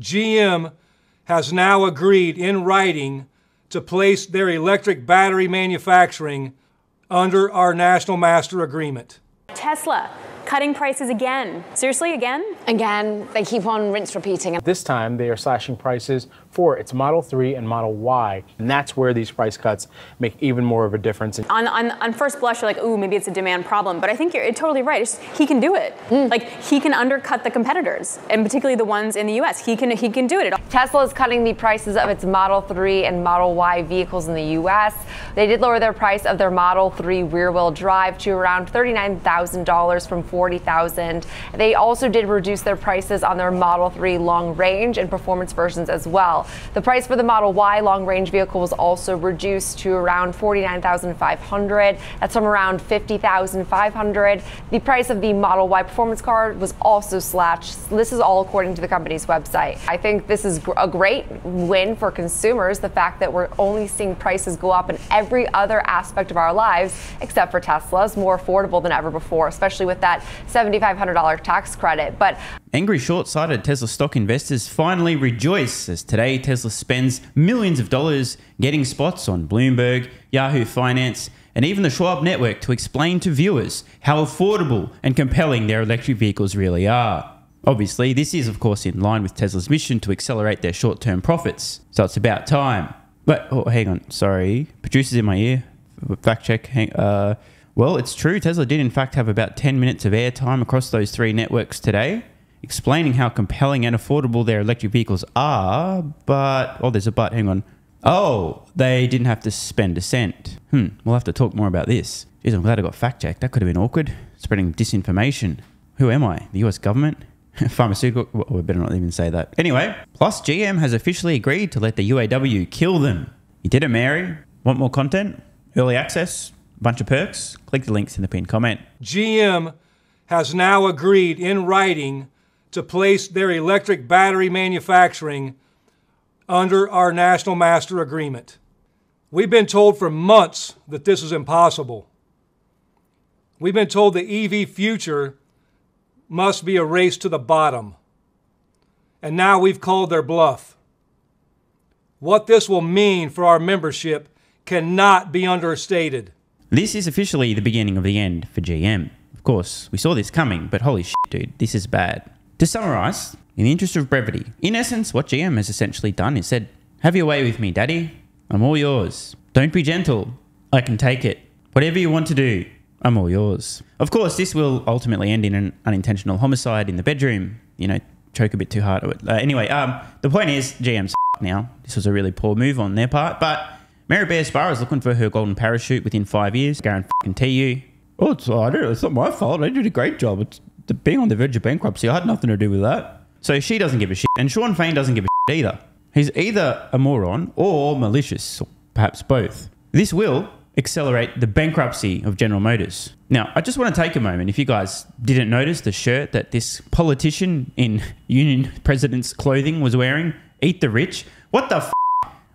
GM has now agreed in writing to place their electric battery manufacturing under our National Master Agreement. Tesla cutting prices again. Seriously, again? Again, they keep on rinse repeating. This time, they are slashing prices for its Model 3 and Model Y, and that's where these price cuts make even more of a difference. On first blush, you're like, ooh, maybe it's a demand problem, but I think you're totally right. He can do it. Like, he can undercut the competitors, and particularly the ones in the US. He can do it. Tesla is cutting the prices of its Model 3 and Model Y vehicles in the US. They did lower their price of their Model 3 rear-wheel drive to around $39,000 from $40,000. They also did reduce their prices on their Model 3 long range and performance versions as well. The price for the Model Y long range vehicle was also reduced to around $49,500. That's from around $50,500. The price of the Model Y performance car was also slashed. This is all according to the company's website. I think this is a great win for consumers, the fact that we're only seeing prices go up in every other aspect of our lives, except for Tesla's, more affordable than ever before, especially with that $7,500 tax credit. But angry short-sighted Tesla stock investors finally rejoice as today Tesla spends millions of dollars getting spots on Bloomberg, Yahoo Finance, and even the Schwab network to explain to viewers how affordable and compelling their electric vehicles really are. Obviously, this is of course in line with Tesla's mission to accelerate their short-term profits, so it's about time. But, oh, hang on, sorry, producers in my ear, fact check, well, it's true, Tesla did in fact have about 10 minutes of airtime across those three networks today, explaining how compelling and affordable their electric vehicles are, but, oh, there's a but, hang on. Oh, they didn't have to spend a cent. We'll have to talk more about this. Jeez, I'm glad I got fact-checked. That could have been awkward. Spreading disinformation. Who am I? The US government? Pharmaceutical? Well, we better not even say that. Anyway, plus GM has officially agreed to let the UAW kill them. You did it, Mary. Want more content? Early access? Bunch of perks? Click the links in the pinned comment. GM has now agreed in writing to place their electric battery manufacturing under our National Master Agreement. We've been told for months that this is impossible. We've been told the EV future must be a race to the bottom. And now we've called their bluff. What this will mean for our membership cannot be understated. This is officially the beginning of the end for GM. Of course, we saw this coming, but holy shit, dude, this is bad. To summarize, in the interest of brevity, in essence, what GM has essentially done is said, have your way with me, daddy. I'm all yours. Don't be gentle. I can take it. Whatever you want to do, I'm all yours. Of course, this will ultimately end in an unintentional homicide in the bedroom. You know, choke a bit too hard. Anyway, the point is, GM's now. This was a really poor move on their part, but Mary Bear Sparrow is looking for her golden parachute within 5 years. Guarantee you. Oh, it's not my fault. I did a great job. It's being on the verge of bankruptcy. I had nothing to do with that. So she doesn't give a shit. And Sean Fain doesn't give a shit either. He's either a moron or malicious, or perhaps both. This will accelerate the bankruptcy of General Motors. Now, I just want to take a moment. If you guys didn't notice the shirt that this politician in union president's clothing was wearing, eat the rich. What the f***?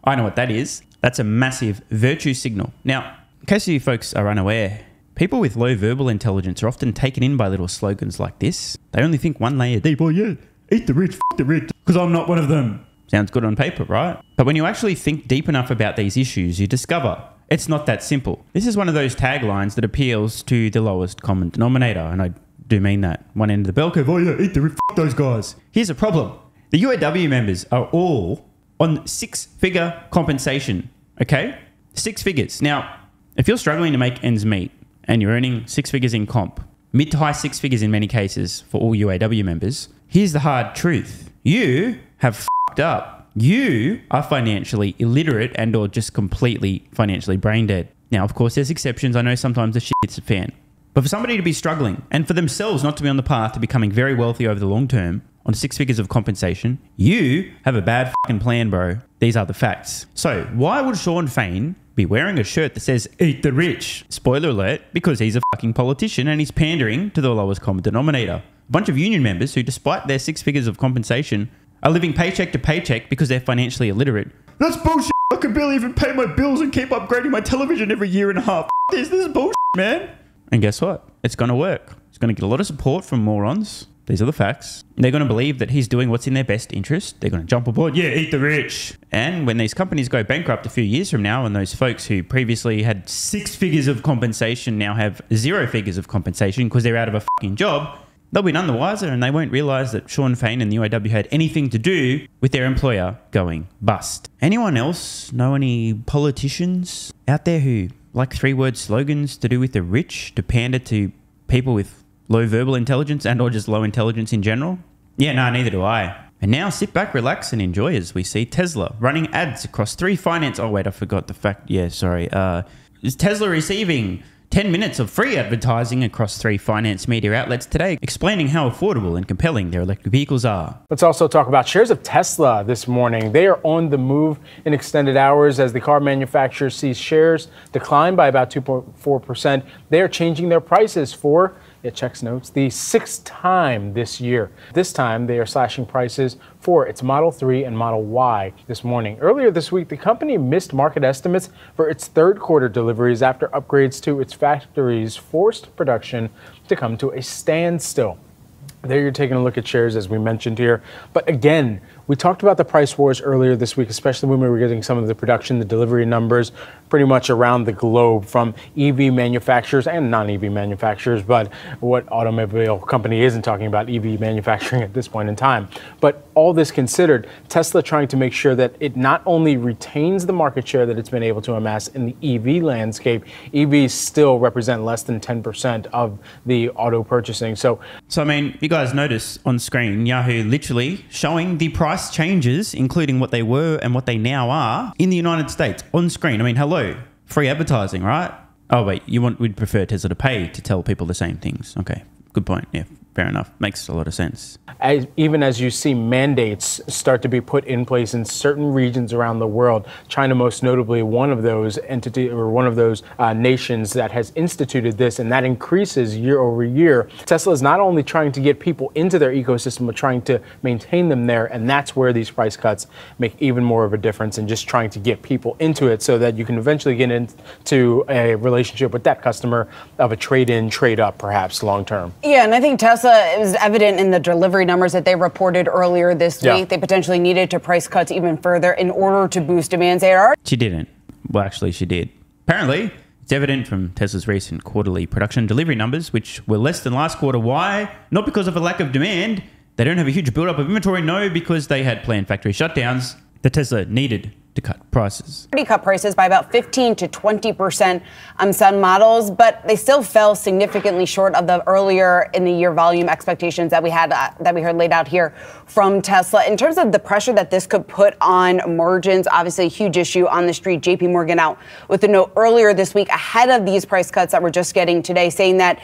I know what that is. That's a massive virtue signal. Now, in case you folks are unaware, people with low verbal intelligence are often taken in by little slogans like this. They only think one layer deep. Oh yeah, eat the rich, f*** the rich, because I'm not one of them. Sounds good on paper, right? But when you actually think deep enough about these issues, you discover it's not that simple. This is one of those taglines that appeals to the lowest common denominator, and I do mean that. One end of the bell curve, oh yeah, eat the rich, f*** those guys. Here's a problem. The UAW members are all on six-figure compensation, okay? 6 figures. Now, if you're struggling to make ends meet and you're earning 6 figures in comp, mid to high 6 figures in many cases for all UAW members, here's the hard truth. You have f***ed up. You are financially illiterate and or just completely financially brain dead. Now, of course, there's exceptions. I know sometimes the shit hits the fan. But for somebody to be struggling and for themselves not to be on the path to becoming very wealthy over the long term on 6 figures of compensation, you have a bad fucking plan, bro. These are the facts. So why would Sean Fain be wearing a shirt that says eat the rich? Spoiler alert, because he's a fucking politician and he's pandering to the lowest common denominator. A bunch of union members who, despite their 6 figures of compensation, are living paycheck to paycheck because they're financially illiterate. That's bullshit. I can barely even pay my bills and keep upgrading my television every year and a half. This is bullshit, man. And guess what? It's going to work. It's going to get a lot of support from morons. These are the facts. They're going to believe that he's doing what's in their best interest. They're going to jump aboard. Yeah, eat the rich. And when these companies go bankrupt a few years from now, and those folks who previously had 6 figures of compensation now have 0 figures of compensation because they're out of a fucking job, they'll be none the wiser, and they won't realise that Sean Fain and the UAW had anything to do with their employer going bust. Anyone else know any politicians out there who like 3-word slogans to do with the rich, to pander to people with low verbal intelligence and or just low intelligence in general? Yeah, no, neither do I. And now sit back, relax and enjoy as we see Tesla running ads across 3 finance... Oh, wait, I forgot the fact. Yeah, sorry. Is Tesla receiving 10 minutes of free advertising across 3 finance media outlets today, explaining how affordable and compelling their electric vehicles are. Let's also talk about shares of Tesla this morning. They are on the move in extended hours as the car manufacturer sees shares decline by about 2.4%. They are changing their prices for, it checks notes, the 6th time this year. This time, they are slashing prices for its Model 3 and Model Y this morning. Earlier this week, the company missed market estimates for its 3rd quarter deliveries after upgrades to its factories forced production to come to a standstill. There you're taking a look at shares as we mentioned here. But again, we talked about the price wars earlier this week, especially when we were getting some of the production, the delivery numbers pretty much around the globe from EV manufacturers and non-EV manufacturers. But what automobile company isn't talking about EV manufacturing at this point in time? But all this considered, Tesla trying to make sure that it not only retains the market share that it's been able to amass in the EV landscape, EVs still represent less than 10% of the auto purchasing. So I mean, you guys notice on screen, Yahoo literally showing the price changes, including what they were and what they now are in the United States on screen. I mean, hello, free advertising, right? Oh wait, we'd prefer Tesla to pay to tell people the same things. Okay, good point. Yeah, fair enough. Makes a lot of sense. Even as you see mandates start to be put in place in certain regions around the world, China most notably one of those nations that has instituted this, and that increases year over year. Tesla is not only trying to get people into their ecosystem, but trying to maintain them there, and that's where these price cuts make even more of a difference, and just trying to get people into it so that you can eventually get into a relationship with that customer of a trade-in, trade-up, perhaps long-term. Yeah, and I think Tesla, it was evident in the delivery numbers that they reported earlier this week. They potentially needed to price cuts even further in order to boost demand. She didn't. Well, actually, she did. Apparently, it's evident from Tesla's recent quarterly production delivery numbers, which were less than last quarter. Why? Not because of a lack of demand. They don't have a huge buildup of inventory. No, because they had planned factory shutdowns that Tesla needed to cut prices. Already cut prices by about 15 to 20% on some models, but they still fell significantly short of the earlier in the year volume expectations that we had that we heard laid out here from Tesla. In terms of the pressure that this could put on margins, obviously a huge issue on the street. JP Morgan out with a note earlier this week ahead of these price cuts that we're just getting today, saying that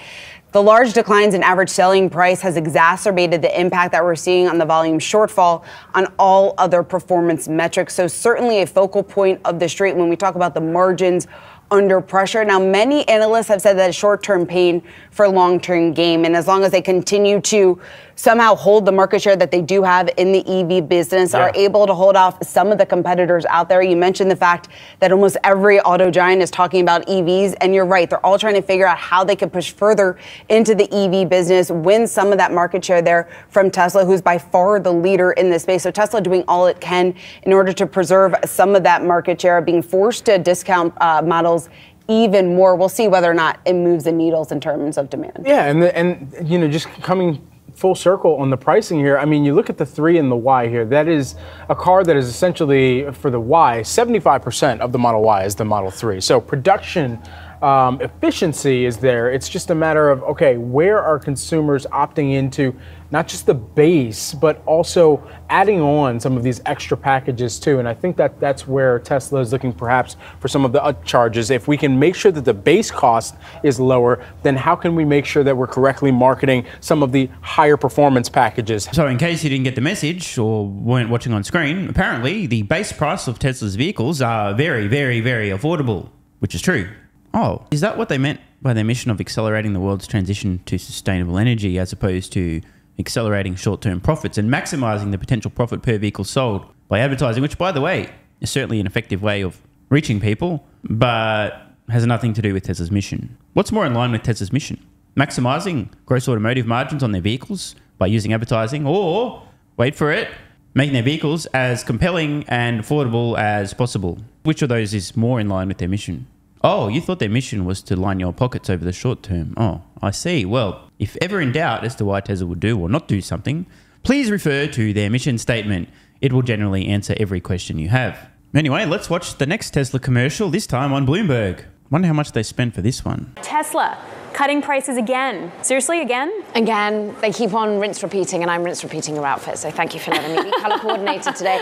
the large declines in average selling price has exacerbated the impact that we're seeing on the volume shortfall on all other performance metrics. So certainly a focal point of the street when we talk about the margins under pressure. Now, many analysts have said that it's short-term pain for long-term gain. And as long as they continue to somehow hold the market share that they do have in the EV business, are able to hold off some of the competitors out there. You mentioned the fact that almost every auto giant is talking about EVs. And you're right. They're all trying to figure out how they can push further into the EV business, win some of that market share there from Tesla, who's by far the leader in this space. So Tesla doing all it can in order to preserve some of that market share, being forced to discount models even more. We'll see whether or not it moves the needles in terms of demand. Yeah, and you know, just coming full circle on the pricing here. I mean, you look at the 3 and the Y here. That is a car that is essentially, for the Y, 75% of the Model Y is the Model 3. So production efficiency is there. It's just a matter of, okay, where are consumers opting into not just the base, but also adding on some of these extra packages too. And I think that that's where Tesla is looking perhaps for some of the upcharges. If we can make sure that the base cost is lower, then how can we make sure that we're correctly marketing some of the higher performance packages? So in case you didn't get the message or weren't watching on screen, apparently the base price of Tesla's vehicles are very, very, very affordable, which is true. Oh, is that what they meant by their mission of accelerating the world's transition to sustainable energy as opposed to accelerating short-term profits and maximizing the potential profit per vehicle sold by advertising, which, by the way, is certainly an effective way of reaching people, but has nothing to do with Tesla's mission? What's more in line with Tesla's mission? Maximizing gross automotive margins on their vehicles by using advertising, or, wait for it, making their vehicles as compelling and affordable as possible. Which of those is more in line with their mission? Oh, you thought their mission was to line your pockets over the short term. Oh, I see. Well, if ever in doubt as to why Tesla would do or not do something, please refer to their mission statement. It will generally answer every question you have. Anyway, let's watch the next Tesla commercial, this time on Bloomberg. Wonder how much they spent for this one. Tesla cutting prices again. Seriously, again? Again, they keep on rinse repeating, and I'm rinse repeating your outfit, so thank you for letting me be color coordinated today.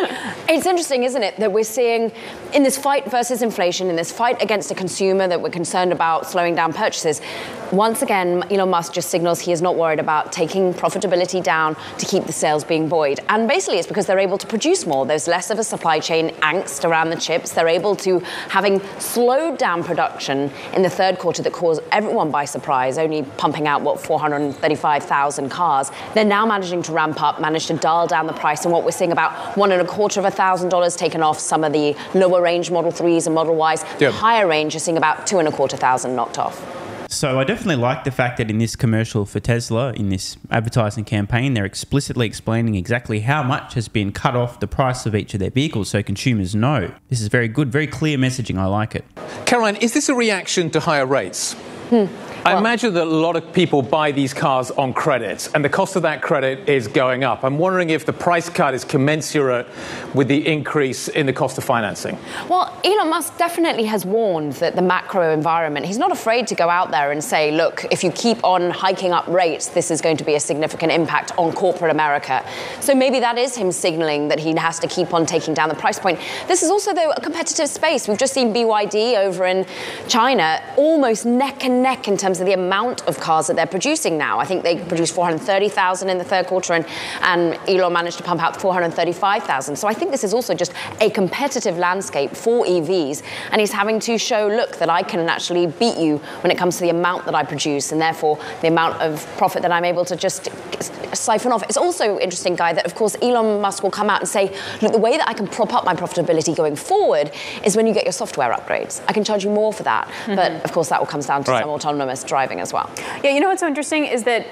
It's interesting, isn't it, that we're seeing in this fight versus inflation, in this fight against a consumer that we're concerned about slowing down purchases, once again, Elon Musk just signals he is not worried about taking profitability down to keep the sales being buoyed. And basically it's because they're able to produce more. There's less of a supply chain angst around the chips. They're able to, having slowed down production in the third quarter that caused everyone by surprise, only pumping out, 435,000 cars. They're now managing to ramp up, manage to dial down the price, and what we're seeing about $1,250 taken off some of the lower range Model 3s and Model Ys. Yep. Higher range, you're seeing about $2,250 knocked off. So I definitely like the fact that in this commercial for Tesla, in this advertising campaign, they're explicitly explaining exactly how much has been cut off the price of each of their vehicles so consumers know. This is very good, very clear messaging. I like it. Caroline, is this a reaction to higher rates? I imagine that a lot of people buy these cars on credit, and the cost of that credit is going up. I'm wondering if the price cut is commensurate with the increase in the cost of financing. Well, Elon Musk definitely has warned that the macro environment, he's not afraid to go out there and say, look, if you keep on hiking up rates, this is going to be a significant impact on corporate America. So maybe that is him signaling that he has to keep on taking down the price point. This is also, though, a competitive space. We've just seen BYD over in China almost neck and neck in terms of the amount of cars that they're producing now. I think they produced 430,000 in the third quarter, and Elon managed to pump out 435,000. So I think this is also just a competitive landscape for EVs, and he's having to show, look, that I can actually beat you when it comes to the amount that I produce, and therefore the amount of profit that I'm able to just siphon off. It's also interesting, Guy, that of course Elon Musk will come out and say, look, the way that I can prop up my profitability going forward is when you get your software upgrades. I can charge you more for that. But of course that all comes down to some autonomous driving as well. Yeah, you know what's so interesting is that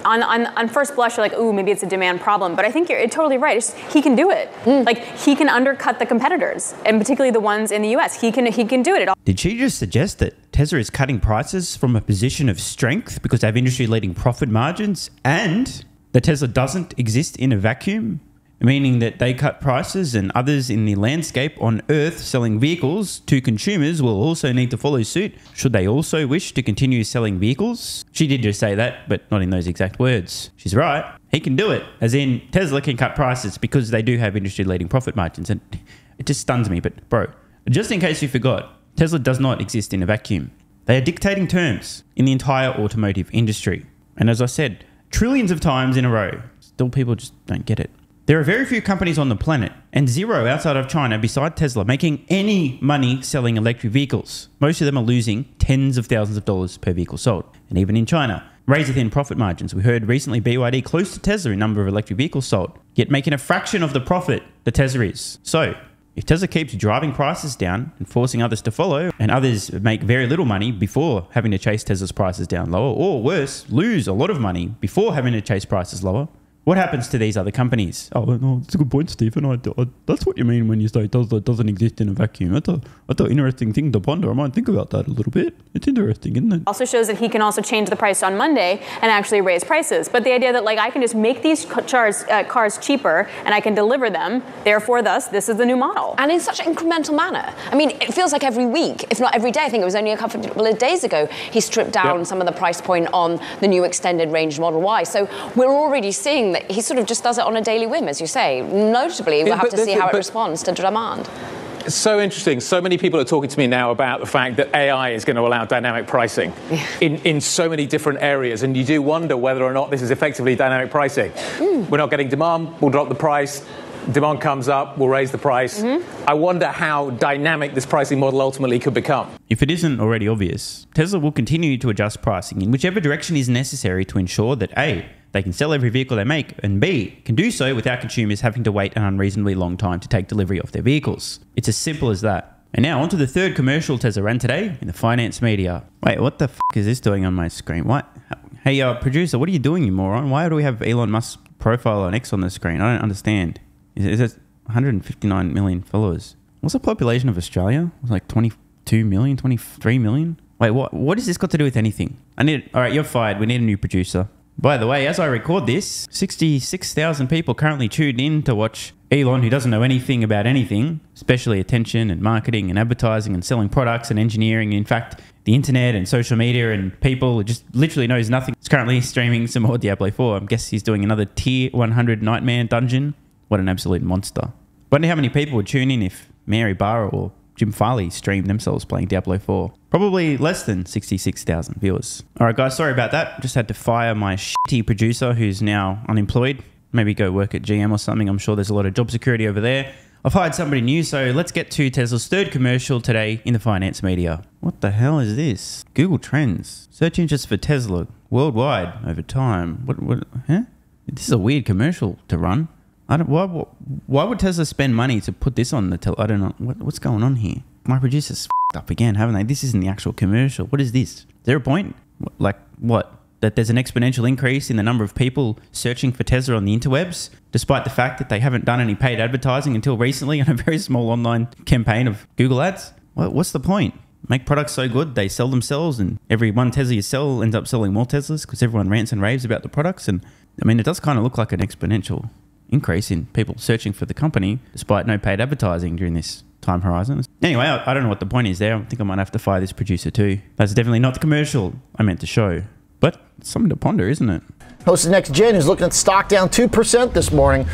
on first blush, you're like, ooh, maybe it's a demand problem. But I think you're totally right. It's just, he can do it. Like, he can undercut the competitors, and particularly the ones in the US. He can do it. Did she just suggest that Tesla is cutting prices from a position of strength because they have industry-leading profit margins, and that Tesla doesn't exist in a vacuum? Meaning that they cut prices and others in the landscape on Earth selling vehicles to consumers will also need to follow suit should they also wish to continue selling vehicles? She did just say that, but not in those exact words. She's right. He can do it. As in, Tesla can cut prices because they do have industry-leading profit margins. And it just stuns me. But bro, just in case you forgot, Tesla does not exist in a vacuum. They are dictating terms in the entire automotive industry. And as I said, trillions of times in a row, still people just don't get it. There are very few companies on the planet, and zero outside of China beside Tesla, making any money selling electric vehicles. Most of them are losing tens of thousands of dollars per vehicle sold. And even in China, razor-thin profit margins. We heard recently BYD close to Tesla in number of electric vehicles sold, yet making a fraction of the profit that Tesla is. So, if Tesla keeps driving prices down and forcing others to follow, and others make very little money before having to chase Tesla's prices down lower, or worse, lose a lot of money before having to chase prices lower, what happens to these other companies? Oh, no, it's a good point, Stephen. That's what you mean when you say Tesla doesn't exist in a vacuum. That's an interesting thing to ponder. I might think about that a little bit. It's interesting, isn't it? Also shows that he can also change the price on Monday and actually raise prices. But the idea that, like, I can just make these cars cheaper and I can deliver them, therefore, thus, this is the new model. And in such an incremental manner. I mean, it feels like every week, if not every day. I think it was only a couple of days ago, he stripped down some of the price point on the new extended range Model Y. So we're already seeing that he sort of just does it on a daily whim, as you say. Notably, we'll have to see how it responds to demand. It's so interesting. So many people are talking to me now about the fact that AI is going to allow dynamic pricing in so many different areas. And you do wonder whether or not this is effectively dynamic pricing. We're not getting demand, we'll drop the price. Demand comes up, we'll raise the price. I wonder how dynamic this pricing model ultimately could become. If it isn't already obvious, Tesla will continue to adjust pricing in whichever direction is necessary to ensure that A, they can sell every vehicle they make, and B, can do so without consumers having to wait an unreasonably long time to take delivery of their vehicles. It's as simple as that. And now onto the third commercial Tesla ran today in the finance media. Wait, what the f*** is this doing on my screen? What? Hey, producer, what are you doing, you moron? Why do we have Elon Musk's profile on X on the screen? I don't understand. Is it 159 million followers? What's the population of Australia? It's like 22 million, 23 million? Wait, what has this got to do with anything? All right, you're fired. We need a new producer. By the way, as I record this, 66,000 people currently tuned in to watch Elon, who doesn't know anything about anything, especially attention and marketing and advertising and selling products and engineering. In fact, the internet and social media and people, just literally knows nothing. He's currently streaming some more Diablo 4. I guess he's doing another tier 100 Nightmare dungeon. What an absolute monster. Wonder how many people would tune in if Mary Barra or Jim Farley streamed themselves playing Diablo 4. Probably less than 66,000 viewers. All right, guys, sorry about that. Just had to fire my shitty producer who's now unemployed. Maybe go work at GM or something. I'm sure there's a lot of job security over there. I've hired somebody new, so let's get to Tesla's third commercial today in the finance media. What the hell is this? Google Trends. Search interest for Tesla worldwide over time. What? Huh? This is a weird commercial to run. Why would Tesla spend money to put this on the I don't know. What's going on here? My producers f***ed up again, haven't they? This isn't the actual commercial. What is this? Is there a point? Like what? That there's an exponential increase in the number of people searching for Tesla on the interwebs, despite the fact that they haven't done any paid advertising until recently on a very small online campaign of Google ads? What's the point? Make products so good, they sell themselves, and every one Tesla you sell ends up selling more Teslas because everyone rants and raves about the products. And I mean, it does kind of look like an exponential increase in people searching for the company despite no paid advertising during this time horizon. Anyway, I don't know what the point is there. I think I might have to fire this producer too. That's definitely not the commercial I meant to show. But it's something to ponder, isn't it? Host of Next Gen is looking at stock down 2% this morning.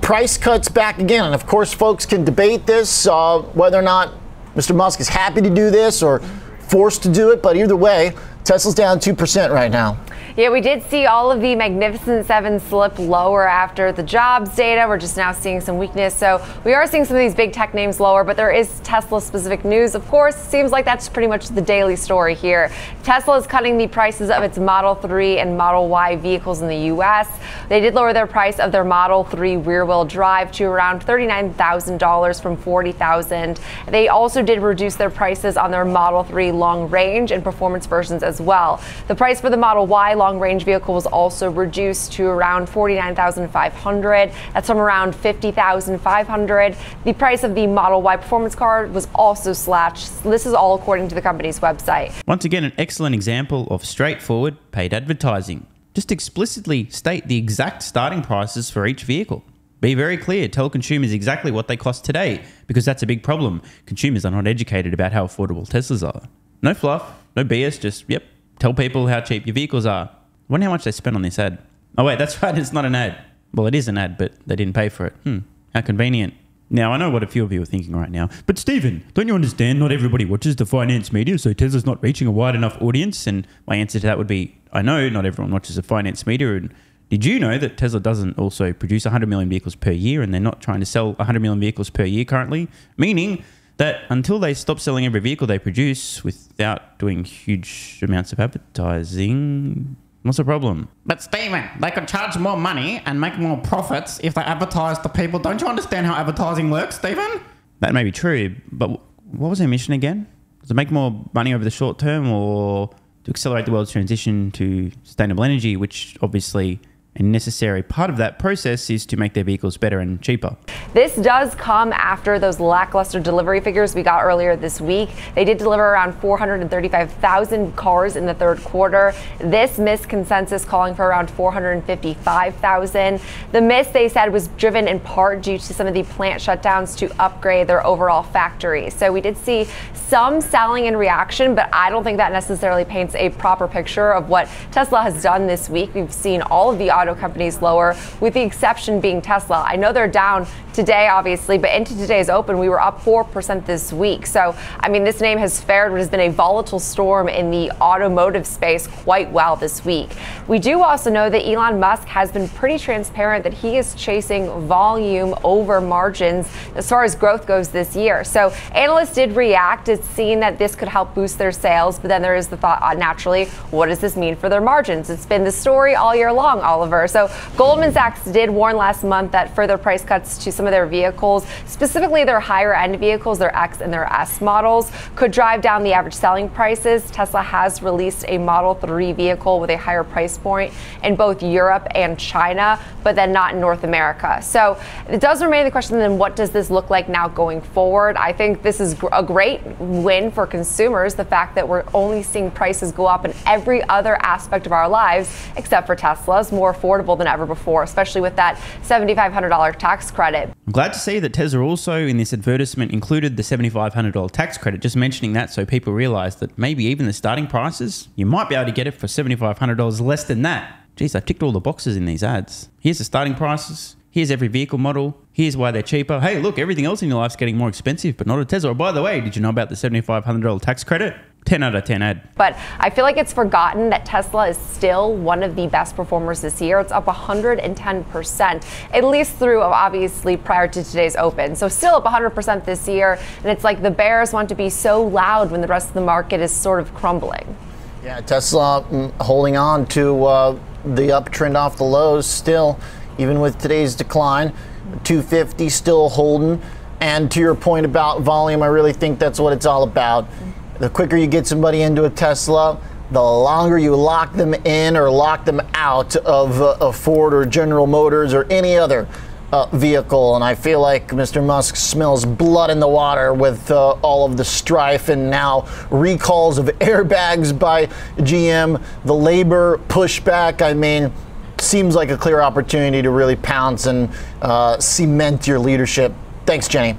Price cuts back again. And of course, folks can debate this, whether or not Mr. Musk is happy to do this or forced to do it. But either way, Tesla's down 2% right now. Yeah, we did see all of the Magnificent Seven slip lower after the jobs data. We're just now seeing some weakness. So we are seeing some of these big tech names lower, but there is Tesla-specific news. Of course, seems like that's pretty much the daily story here. Tesla is cutting the prices of its Model 3 and Model Y vehicles in the U.S. They did lower their price of their Model 3 rear-wheel drive to around $39,000 from $40,000. They also did reduce their prices on their Model 3 long-range and performance versions as well. The price for the Model Y long-range vehicle was also reduced to around $49,500. That's from around $50,500. The price of the Model Y performance car was also slashed. This is all according to the company's website. Once again, an excellent example of straightforward paid advertising. Just explicitly state the exact starting prices for each vehicle. Be very clear. Tell consumers exactly what they cost today, because that's a big problem. Consumers are not educated about how affordable Teslas are. No fluff, no BS, just, tell people how cheap your vehicles are. I wonder how much they spent on this ad. Oh wait, that's right, it's not an ad. Well, it is an ad, but they didn't pay for it. How convenient. Now, I know what a few of you are thinking right now, but Stephen, don't you understand not everybody watches the finance media, so Tesla's not reaching a wide enough audience? And my answer to that would be, I know not everyone watches the finance media, and did you know that Tesla doesn't also produce 100 million vehicles per year, and they're not trying to sell 100 million vehicles per year currently? Meaning that until they stop selling every vehicle they produce without doing huge amounts of advertising, what's the problem? But Stephen, they could charge more money and make more profits if they advertise to people. Don't you understand how advertising works, Stephen? That may be true, but what was their mission again? To make more money over the short term, or to accelerate the world's transition to sustainable energy, which obviously a necessary part of that process is to make their vehicles better and cheaper. This does come after those lackluster delivery figures we got earlier this week. They did deliver around 435,000 cars in the third quarter. This missed consensus calling for around 455,000. The miss, they said, was driven in part due to some of the plant shutdowns to upgrade their overall factory. So we did see some selling in reaction, but I don't think that necessarily paints a proper picture of what Tesla has done this week. We've seen all of the auto companies lower, with the exception being Tesla. I know they're down today, obviously, but into today's open, we were up 4% this week. So, I mean, this name has fared what has been a volatile storm in the automotive space quite well this week. We do also know that Elon Musk has been pretty transparent that he is chasing volume over margins as far as growth goes this year. So analysts did react. It's seen that this could help boost their sales, but then there is the thought, naturally, what does this mean for their margins? It's been the story all year long, Oliver. So Goldman Sachs did warn last month that further price cuts to some of their vehicles, specifically their higher end vehicles, their X and their S models, could drive down the average selling prices. Tesla has released a Model 3 vehicle with a higher price point in both Europe and China, but then not in North America. So it does remain the question, then what does this look like now going forward? I think this is a great win for consumers, the fact that we're only seeing prices go up in every other aspect of our lives, except for Tesla's, more affordable than ever before, especially with that $7,500 tax credit. I'm glad to see that Tesla also in this advertisement included the $7,500 tax credit, just mentioning that so people realize that maybe even the starting prices, you might be able to get it for $7,500 less than that. Geez, I ticked all the boxes in these ads. Here's the starting prices. Here's every vehicle model. Here's why they're cheaper. Hey, look, everything else in your life's getting more expensive, but not a Tesla. Oh, by the way, did you know about the $7,500 tax credit? 10 out of 10 ad. But I feel like it's forgotten that Tesla is still one of the best performers this year. It's up 110%, at least through obviously prior to today's open. So still up 100% this year. And it's like the bears want to be so loud when the rest of the market is sort of crumbling. Yeah, Tesla holding on to the uptrend off the lows still, even with today's decline. 250 still holding. And to your point about volume, I really think that's what it's all about. The quicker you get somebody into a Tesla, the longer you lock them in or lock them out of a Ford or General Motors or any other vehicle. And I feel like Mr. Musk smells blood in the water with all of the strife and now recalls of airbags by GM, the labor pushback. I mean, seems like a clear opportunity to really pounce and cement your leadership. Thanks, Jenny.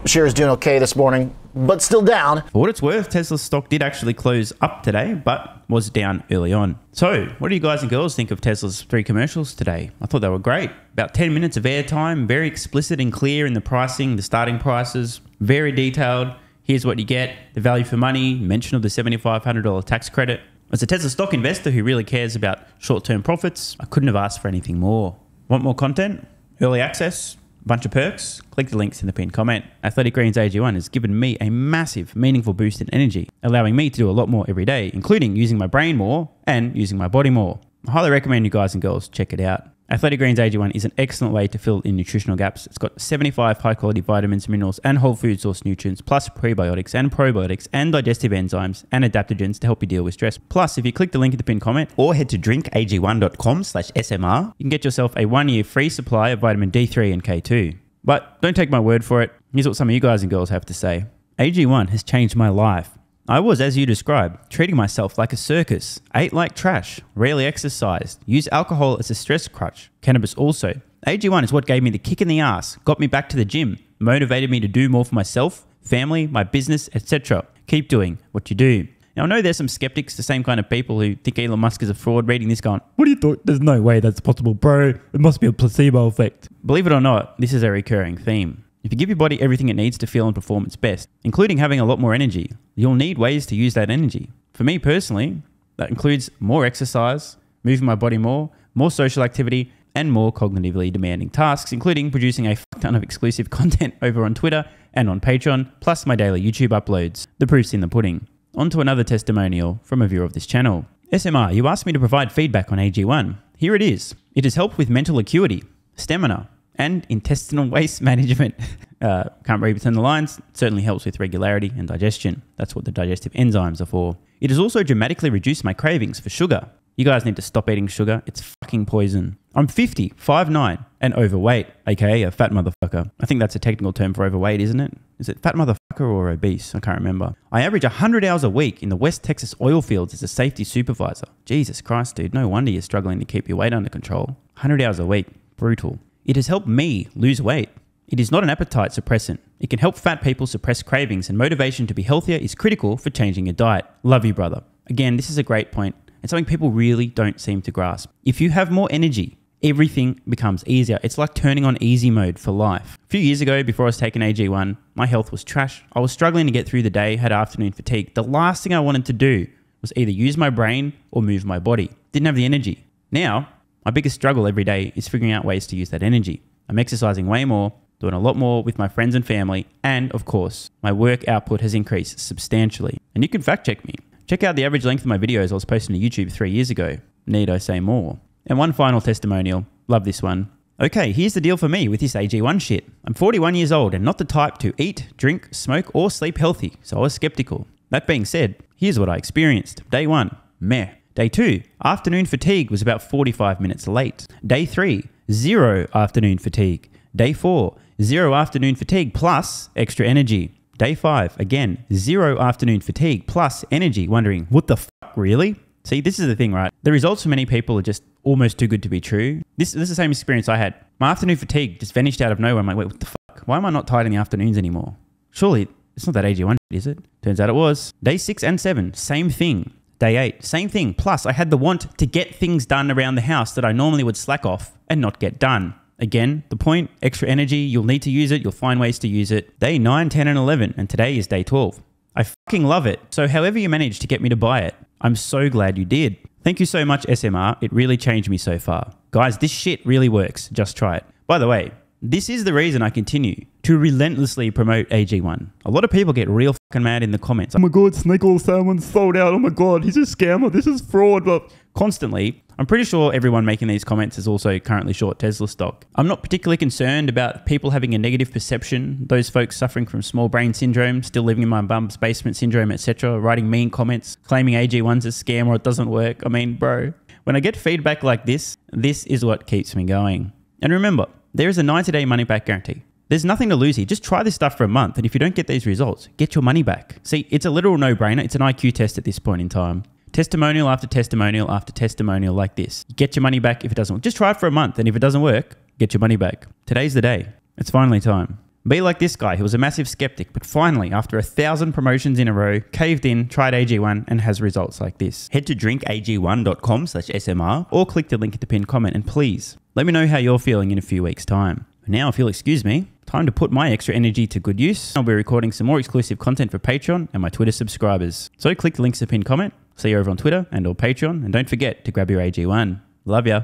Shares doing okay this morning, but still down. For what it's worth, Tesla's stock did actually close up today, but was down early on. So, what do you guys and girls think of Tesla's 3 commercials today? I thought they were great. About 10 minutes of airtime, very explicit and clear in the pricing, the starting prices, very detailed. Here's what you get, the value for money, mention of the $7,500 tax credit. As a Tesla stock investor who really cares about short-term profits, I couldn't have asked for anything more. Want more content? Early access? Bunch of perks? Click the links in the pinned comment. Athletic Greens AG1 has given me a massive, meaningful boost in energy, allowing me to do a lot more every day, including using my brain more and using my body more. I highly recommend you guys and girls check it out. Athletic Greens AG1 is an excellent way to fill in nutritional gaps. It's got 75 high-quality vitamins, minerals, and whole food source nutrients, plus prebiotics and probiotics and digestive enzymes and adaptogens to help you deal with stress. Plus, if you click the link in the pinned comment or head to drinkag1.com/SMR, you can get yourself a 1-year free supply of vitamin D3 and K2. But don't take my word for it. Here's what some of you guys and girls have to say. AG1 has changed my life. I was, as you described, treating myself like a circus, ate like trash, rarely exercised, used alcohol as a stress crutch, cannabis also. AG1 is what gave me the kick in the ass, got me back to the gym, motivated me to do more for myself, family, my business, etc. Keep doing what you do. Now, I know there's some skeptics, the same kind of people who think Elon Musk is a fraud, reading this going, what do you thought? There's no way that's possible, bro. It must be a placebo effect. Believe it or not, this is a recurring theme. If you give your body everything it needs to feel and perform its best, including having a lot more energy, you'll need ways to use that energy. For me personally, that includes more exercise, moving my body more social activity, and more cognitively demanding tasks, including producing a fuck ton of exclusive content over on Twitter and on Patreon, plus my daily YouTube uploads. The proof's in the pudding. On to another testimonial from a viewer of this channel. SMR, you asked me to provide feedback on AG1. Here it is. It has helped with mental acuity, stamina, and intestinal waste management. Can't read between the lines. It certainly helps with regularity and digestion. That's what the digestive enzymes are for. It has also dramatically reduced my cravings for sugar. You guys need to stop eating sugar. It's fucking poison. I'm 50, 5'9", and overweight, aka a fat motherfucker. I think that's a technical term for overweight, isn't it? Is it fat motherfucker or obese? I can't remember. I average 100 hours a week in the West Texas oil fields as a safety supervisor. Jesus Christ, dude. No wonder you're struggling to keep your weight under control. 100 hours a week. Brutal. It has helped me lose weight. It is not an appetite suppressant. It can help fat people suppress cravings, and motivation to be healthier is critical for changing your diet. Love you, brother. Again, this is a great point and something people really don't seem to grasp. If you have more energy, everything becomes easier. It's like turning on easy mode for life. A few years ago, before I was taking AG1, my health was trash. I was struggling to get through the day, had afternoon fatigue. The last thing I wanted to do was either use my brain or move my body. Didn't have the energy. Now, my biggest struggle every day is figuring out ways to use that energy. I'm exercising way more, doing a lot more with my friends and family, and of course, my work output has increased substantially. And you can fact check me. Check out the average length of my videos I was posting to YouTube 3 years ago. Need I say more? And one final testimonial. Love this one. Okay, here's the deal for me with this AG1 shit. I'm 41 years old and not the type to eat, drink, smoke, or sleep healthy, so I was skeptical. That being said, here's what I experienced. Day 1, meh. Day 2, afternoon fatigue was about 45 minutes late. Day 3, 0 afternoon fatigue. Day 4, 0 afternoon fatigue plus extra energy. Day 5, again, 0 afternoon fatigue plus energy, wondering, what the fuck, really? See, this is the thing, right? The results for many people are just almost too good to be true. This is the same experience I had. My afternoon fatigue just vanished out of nowhere. I'm like, wait, what the fuck? Why am I not tired in the afternoons anymore? Surely, it's not that AG1, is it? Turns out it was. Day 6 and 7, same thing. Day 8, same thing. Plus, I had the want to get things done around the house that I normally would slack off and not get done. Again, the point, extra energy, you'll need to use it, you'll find ways to use it. Day 9, 10, and 11, and today is day 12. I fucking love it. So however you managed to get me to buy it, I'm so glad you did. Thank you so much, SMR. It really changed me so far. Guys, this shit really works. Just try it. By the way, this is the reason I continue to relentlessly promote AG1. A lot of people get real fucking mad in the comments. Oh my God, snake oil salmon sold out. Oh my God, he's a scammer. This is fraud. But constantly, I'm pretty sure everyone making these comments is also currently short Tesla stock. I'm not particularly concerned about people having a negative perception, those folks suffering from small brain syndrome, still living in my bum's basement syndrome, etc., writing mean comments, claiming AG1's a scam or it doesn't work. I mean, bro, when I get feedback like this is what keeps me going. And remember, there is a 90-day money-back guarantee. There's nothing to lose here. Just try this stuff for a month, and if you don't get these results, get your money back. See, it's a literal no-brainer. It's an IQ test at this point in time. Testimonial after testimonial after testimonial like this. Get your money back if it doesn't work. Just try it for a month, and if it doesn't work, get your money back. Today's the day. It's finally time. Be like this guy who was a massive skeptic, but finally, after 1,000 promotions in a row, caved in, tried AG1, and has results like this. Head to drinkag1.com/SMR or click the link at the pinned comment, and please, let me know how you're feeling in a few weeks' time. Now, if you'll excuse me, time to put my extra energy to good use. I'll be recording some more exclusive content for Patreon and my Twitter subscribers. So click the links in the pinned comment. See you over on Twitter and or Patreon, and don't forget to grab your AG1. Love ya.